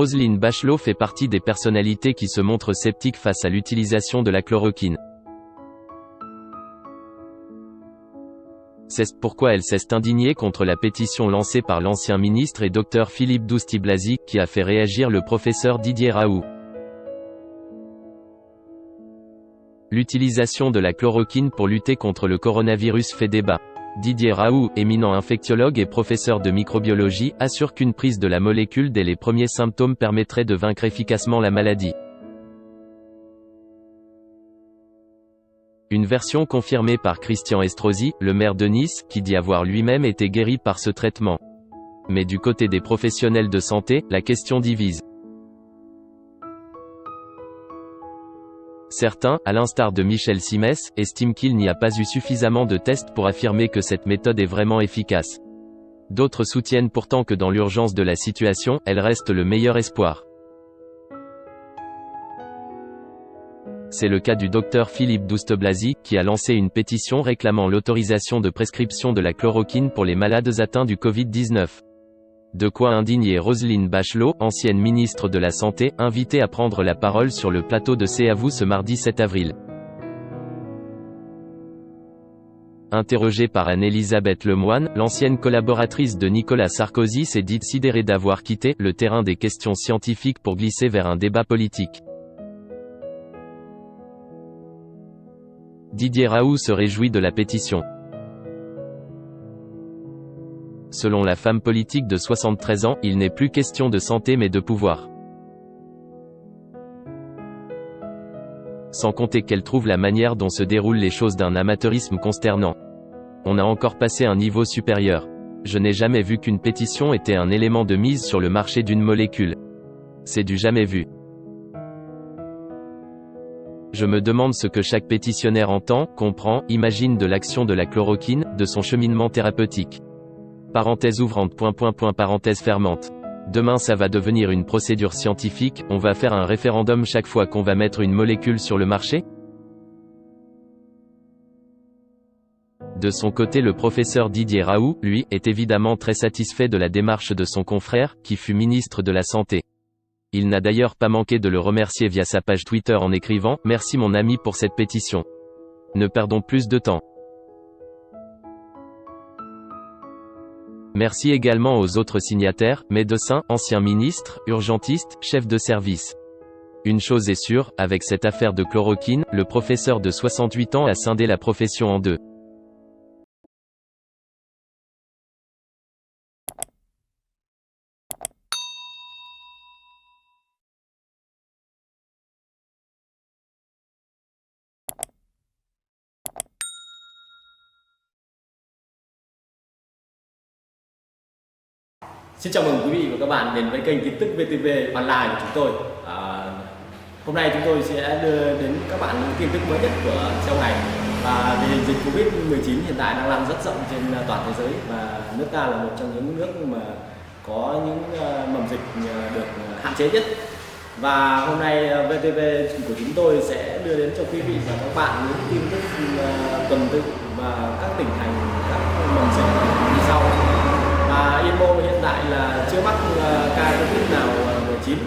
Roselyne Bachelot fait partie des personnalités qui se montrent sceptiques face à l'utilisation de la chloroquine. C'est pourquoi elle s'est indignée contre la pétition lancée par l'ancien ministre et Dr Philippe Douste-Blazy, qui a fait réagir le professeur Didier Raoult. L'utilisation de la chloroquine pour lutter contre le coronavirus fait débat. Didier Raoult, éminent infectiologue et professeur de microbiologie, assure qu'une prise de la molécule dès les premiers symptômes permettrait de vaincre efficacement la maladie. Une version confirmée par Christian Estrosi, le maire de Nice, qui dit avoir lui-même été guéri par ce traitement. Mais du côté des professionnels de santé, la question divise. Certains, à l'instar de Michel Simès, estiment qu'il n'y a pas eu suffisamment de tests pour affirmer que cette méthode est vraiment efficace. D'autres soutiennent pourtant que dans l'urgence de la situation, elle reste le meilleur espoir. C'est le cas du docteur Philippe Douste-Blazy, qui a lancé une pétition réclamant l'autorisation de prescription de la chloroquine pour les malades atteints du Covid-19. De quoi indigner Roselyne Bachelot, ancienne ministre de la Santé, invitée à prendre la parole sur le plateau de C'est à vous ce mardi 7 avril. Interrogée par Anne-Elisabeth Lemoine, l'ancienne collaboratrice de Nicolas Sarkozy s'est dite sidérée d'avoir quitté le terrain des questions scientifiques pour glisser vers un débat politique. Didier Raoult se réjouit de la pétition. Selon la femme politique de 73 ans, il n'est plus question de santé mais de pouvoir. Sans compter qu'elle trouve la manière dont se déroulent les choses d'un amateurisme consternant. On a encore passé un niveau supérieur. Je n'ai jamais vu qu'une pétition était un élément de mise sur le marché d'une molécule. C'est du jamais vu. Je me demande ce que chaque pétitionnaire entend, comprend, imagine de l'action de la chloroquine, de son cheminement thérapeutique. Parenthèse ouvrante, parenthèse fermante. Demain ça va devenir une procédure scientifique, on va faire un référendum chaque fois qu'on va mettre une molécule sur le marché? De son côté, le professeur Didier Raoult, lui, est évidemment très satisfait de la démarche de son confrère, qui fut ministre de la Santé. Il n'a d'ailleurs pas manqué de le remercier via sa page Twitter en écrivant « Merci mon ami pour cette pétition. Ne perdons plus de temps. » Merci également aux autres signataires, médecins, anciens ministres, urgentistes, chefs de service. Une chose est sûre, avec cette affaire de chloroquine, le professeur de 68 ans a scindé la profession en deux. Xin chào mừng quý vị và các bạn đến với kênh tin tức VTV Online của chúng tôi. Hôm nay chúng tôi sẽ đưa đến các bạn những tin tức mới nhất của trong ngày. Và tình hình dịch Covid-19 hiện tại đang lan rất rộng trên toàn thế giới và nước ta là một trong những nước mà có những mầm dịch được hạn chế nhất. Và hôm nay VTV của chúng tôi sẽ đưa đến cho quý vị và các bạn những tin tức tuần tự và các tỉnh thành, các mầm dịch như sau. Yên Mô hiện tại là chưa mắc ca Covid nào 19